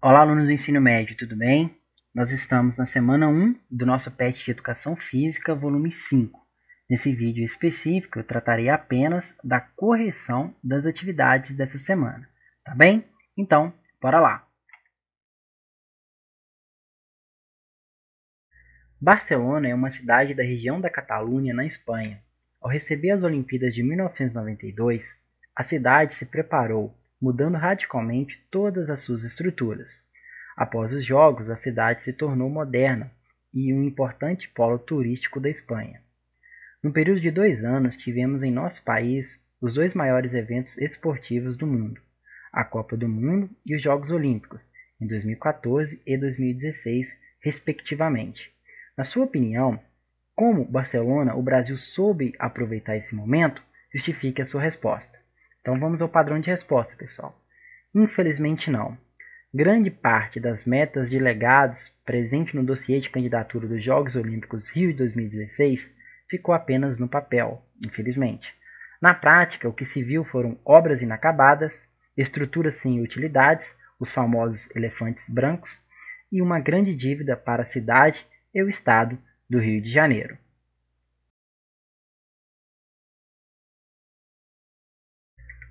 Olá, alunos do ensino médio, tudo bem? Nós estamos na semana 1 do nosso PET de Educação Física, volume 5. Nesse vídeo específico, eu tratarei apenas da correção das atividades dessa semana, tá bem? Então, bora lá! Barcelona é uma cidade da região da Catalunha, na Espanha. Ao receber as Olimpíadas de 1992, a cidade se preparou, mudando radicalmente todas as suas estruturas. Após os Jogos, a cidade se tornou moderna e um importante polo turístico da Espanha. No período de 2 anos, tivemos em nosso país os dois maiores eventos esportivos do mundo, a Copa do Mundo e os Jogos Olímpicos, em 2014 e 2016, respectivamente. Na sua opinião, como Barcelona, o Brasil soube aproveitar esse momento? Justifique a sua resposta. Então vamos ao padrão de resposta, pessoal. Infelizmente não. Grande parte das metas de legados presente no dossiê de candidatura dos Jogos Olímpicos Rio 2016 ficou apenas no papel, infelizmente. Na prática, o que se viu foram obras inacabadas, estruturas sem utilidades, os famosos elefantes brancos, e uma grande dívida para a cidade e o estado do Rio de Janeiro.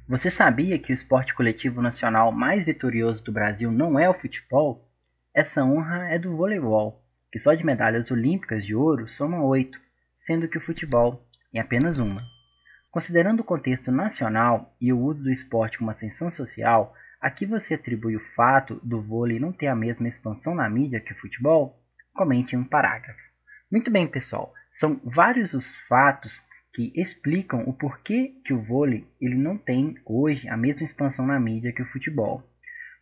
Você sabia que o esporte coletivo nacional mais vitorioso do Brasil não é o futebol? Essa honra é do voleibol, que só de medalhas olímpicas de ouro soma 8, sendo que o futebol é apenas uma. Considerando o contexto nacional e o uso do esporte como ascensão social, a que você atribui o fato do vôlei não ter a mesma expansão na mídia que o futebol? Comente em um parágrafo. Muito bem, pessoal, são vários os fatos que explicam o porquê que o vôlei ele não tem hoje a mesma expansão na mídia que o futebol.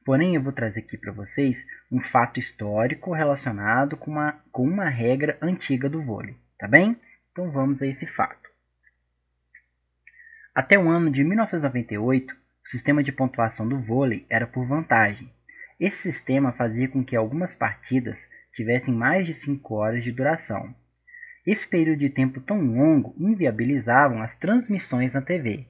Porém, eu vou trazer aqui para vocês um fato histórico relacionado com uma regra antiga do vôlei, tá bem? Então vamos a esse fato. Até o ano de 1998, o sistema de pontuação do vôlei era por vantagem. Esse sistema fazia com que algumas partidas tivessem mais de 5 horas de duração. Esse período de tempo tão longo inviabilizavam as transmissões na TV.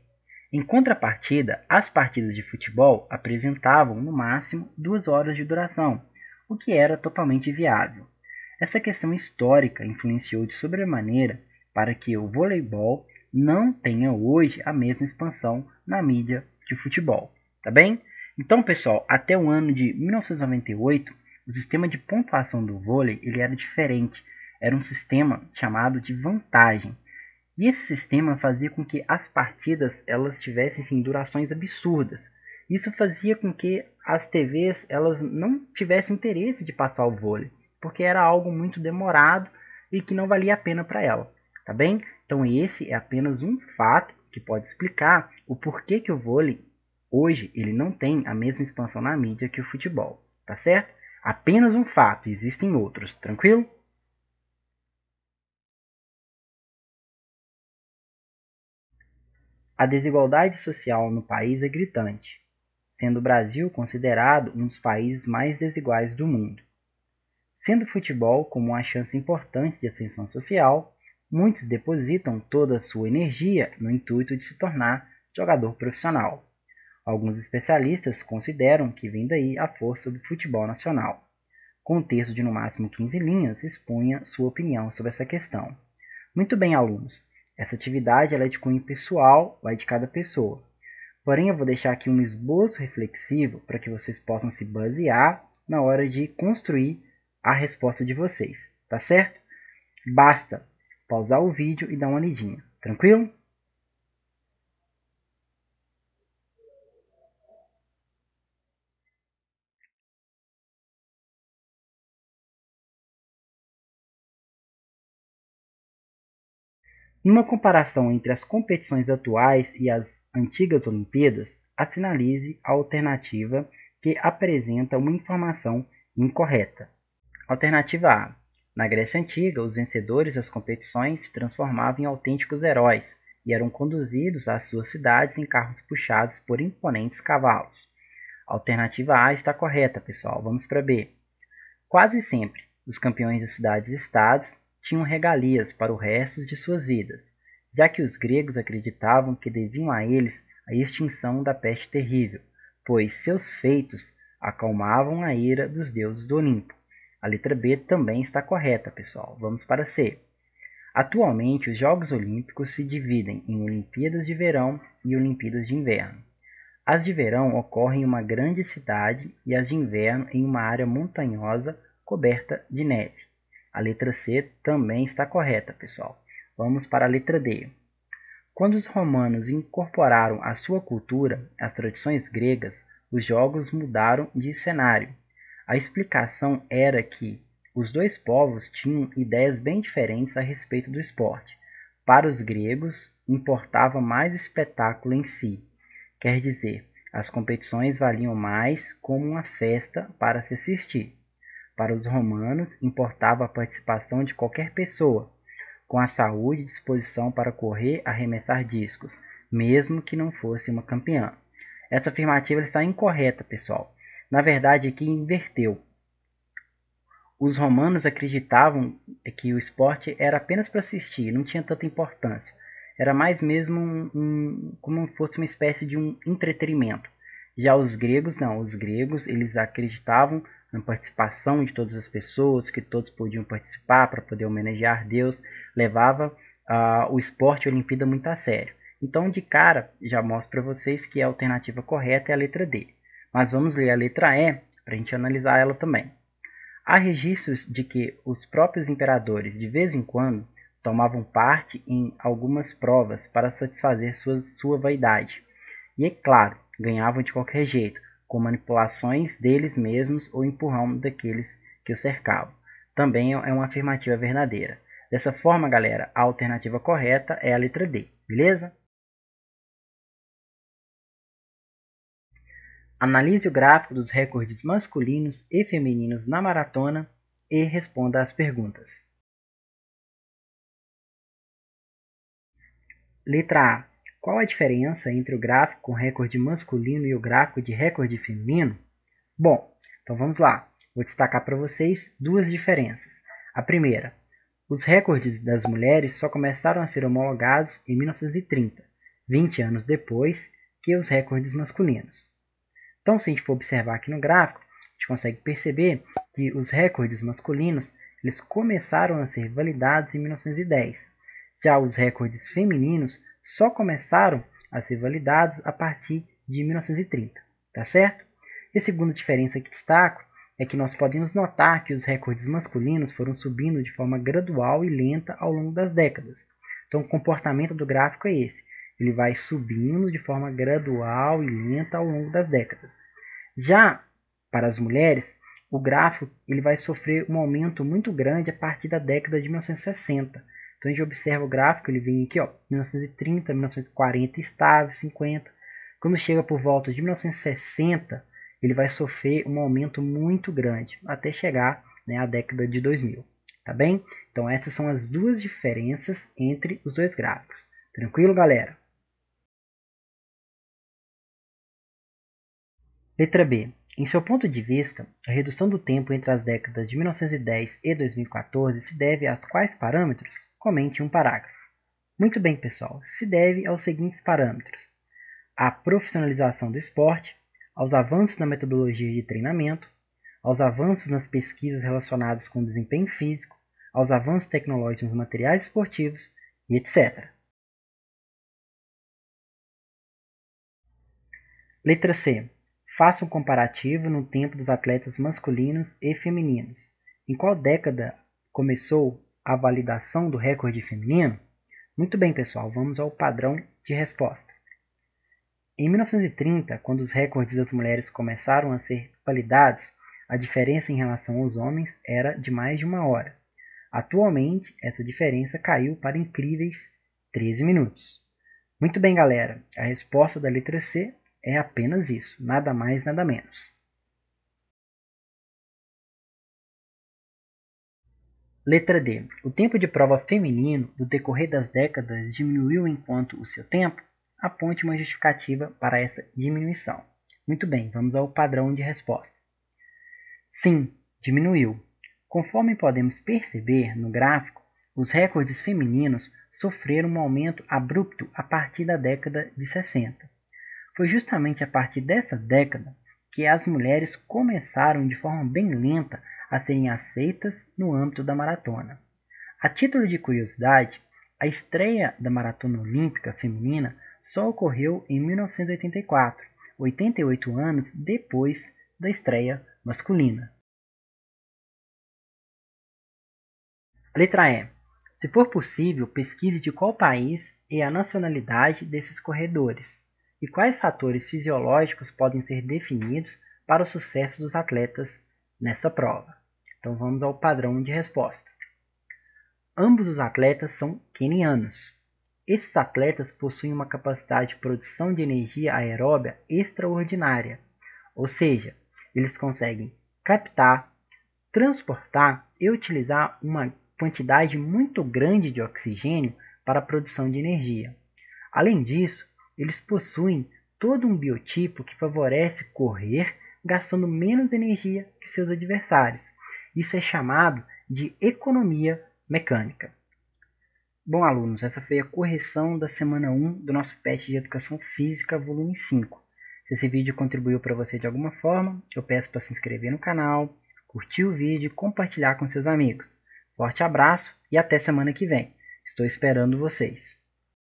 Em contrapartida, as partidas de futebol apresentavam no máximo 2 horas de duração, o que era totalmente viável. Essa questão histórica influenciou de sobremaneira para que o voleibol não tenha hoje a mesma expansão na mídia que o futebol, tá bem? Então, pessoal, até o ano de 1998, o sistema de pontuação do vôlei ele era diferente. Era um sistema chamado de vantagem. E esse sistema fazia com que as partidas elas tivessem assim, durações absurdas. Isso fazia com que as TVs elas não tivessem interesse de passar o vôlei, porque era algo muito demorado e que não valia a pena para ela, tá bem? Então esse é apenas um fato que pode explicar o porquê que o vôlei hoje ele não tem a mesma expansão na mídia que o futebol, tá certo? Apenas um fato, existem outros, tranquilo? A desigualdade social no país é gritante, sendo o Brasil considerado um dos países mais desiguais do mundo. Sendo o futebol como uma chance importante de ascensão social, muitos depositam toda a sua energia no intuito de se tornar jogador profissional. Alguns especialistas consideram que vem daí a força do futebol nacional. Com um texto de no máximo 15 linhas, expunha sua opinião sobre essa questão. Muito bem, alunos. Essa atividade ela é de cunho pessoal, vai de cada pessoa. Porém, eu vou deixar aqui um esboço reflexivo para que vocês possam se basear na hora de construir a resposta de vocês, tá certo? Basta pausar o vídeo e dar uma lidinha, tranquilo? Numa comparação entre as competições atuais e as antigas Olimpíadas, assinalize a alternativa que apresenta uma informação incorreta. Alternativa A. Na Grécia Antiga, os vencedores das competições se transformavam em autênticos heróis e eram conduzidos às suas cidades em carros puxados por imponentes cavalos. Alternativa A está correta, pessoal. Vamos para B. Quase sempre, os campeões das cidades-estados tinham regalias para o resto de suas vidas, já que os gregos acreditavam que deviam a eles a extinção da peste terrível, pois seus feitos acalmavam a ira dos deuses do Olimpo. A letra B também está correta, pessoal. Vamos para C. Atualmente, os Jogos Olímpicos se dividem em Olimpíadas de Verão e Olimpíadas de Inverno. As de verão ocorrem em uma grande cidade e as de inverno em uma área montanhosa coberta de neve. A letra C também está correta, pessoal. Vamos para a letra D. Quando os romanos incorporaram à sua cultura as tradições gregas, os jogos mudaram de cenário. A explicação era que os dois povos tinham ideias bem diferentes a respeito do esporte. Para os gregos, importava mais o espetáculo em si. Quer dizer, as competições valiam mais como uma festa para se assistir. Para os romanos, importava a participação de qualquer pessoa, com a saúde e disposição para correr, arremessar discos, mesmo que não fosse uma campeã. Essa afirmativa está incorreta, pessoal. Na verdade, aqui inverteu. Os romanos acreditavam que o esporte era apenas para assistir, não tinha tanta importância. Era mais mesmo como se fosse uma espécie de um entretenimento. Já os gregos, não. Os gregos, eles acreditavam na participação de todas as pessoas, que todos podiam participar para poder homenagear Deus. Levava o esporte e a Olimpíada muito a sério. Então, de cara, já mostro para vocês que a alternativa correta é a letra D. Mas vamos ler a letra E para a gente analisar ela também. Há registros de que os próprios imperadores, de vez em quando, tomavam parte em algumas provas para satisfazer sua vaidade. E, é claro, ganhavam de qualquer jeito, com manipulações deles mesmos ou empurrão daqueles que os cercavam. Também é uma afirmativa verdadeira. Dessa forma, galera, a alternativa correta é a letra D, beleza? Analise o gráfico dos recordes masculinos e femininos na maratona e responda às perguntas. Letra A. Qual a diferença entre o gráfico com recorde masculino e o gráfico de recorde feminino? Bom, então vamos lá. Vou destacar para vocês duas diferenças. A primeira, os recordes das mulheres só começaram a ser homologados em 1930, 20 anos depois que os recordes masculinos. Então, se a gente for observar aqui no gráfico, a gente consegue perceber que os recordes masculinos eles começaram a ser validados em 1910. Já os recordes femininos só começaram a ser validados a partir de 1930, tá certo? E a segunda diferença que destaco é que nós podemos notar que os recordes masculinos foram subindo de forma gradual e lenta ao longo das décadas. Então, o comportamento do gráfico é esse. Ele vai subindo de forma gradual e lenta ao longo das décadas. Já para as mulheres, o gráfico ele vai sofrer um aumento muito grande a partir da década de 1960. Então a gente observa o gráfico, ele vem aqui, ó, 1930, 1940 estável, 50. Quando chega por volta de 1960, ele vai sofrer um aumento muito grande, até chegar, né, à década de 2000. Tá bem? Então essas são as duas diferenças entre os dois gráficos. Tranquilo, galera? Letra B. Em seu ponto de vista, a redução do tempo entre as décadas de 1910 e 2014 se deve a quais parâmetros? Comente um parágrafo. Muito bem, pessoal. Se deve aos seguintes parâmetros: à profissionalização do esporte, aos avanços na metodologia de treinamento, aos avanços nas pesquisas relacionadas com o desempenho físico, aos avanços tecnológicos nos materiais esportivos e etc. Letra C. Faça um comparativo no tempo dos atletas masculinos e femininos. Em qual década começou a validação do recorde feminino? Muito bem, pessoal, vamos ao padrão de resposta. Em 1930, quando os recordes das mulheres começaram a ser validados, a diferença em relação aos homens era de mais de 1 hora. Atualmente, essa diferença caiu para incríveis 13 minutos. Muito bem, galera, a resposta da letra C é apenas isso, nada mais, nada menos. Letra D. O tempo de prova feminino no decorrer das décadas diminuiu enquanto o seu tempo? Aponte uma justificativa para essa diminuição. Muito bem, vamos ao padrão de resposta. Sim, diminuiu. Conforme podemos perceber no gráfico, os recordes femininos sofreram um aumento abrupto a partir da década de 60. Foi justamente a partir dessa década que as mulheres começaram de forma bem lenta a serem aceitas no âmbito da maratona. A título de curiosidade, a estreia da maratona olímpica feminina só ocorreu em 1984, 88 anos depois da estreia masculina. Letra E. Se for possível, pesquise de qual país é a nacionalidade desses corredores e quais fatores fisiológicos podem ser definidos para o sucesso dos atletas nessa prova. Então vamos ao padrão de resposta. Ambos os atletas são quenianos. Esses atletas possuem uma capacidade de produção de energia aeróbia extraordinária, ou seja, eles conseguem captar, transportar e utilizar uma quantidade muito grande de oxigênio para a produção de energia. Além disso, eles possuem todo um biotipo que favorece correr gastando menos energia que seus adversários. Isso é chamado de economia mecânica. Bom, alunos, essa foi a correção da semana 1 do nosso PET de Educação Física, volume 5. Se esse vídeo contribuiu para você de alguma forma, eu peço para se inscrever no canal, curtir o vídeo e compartilhar com seus amigos. Forte abraço e até semana que vem. Estou esperando vocês.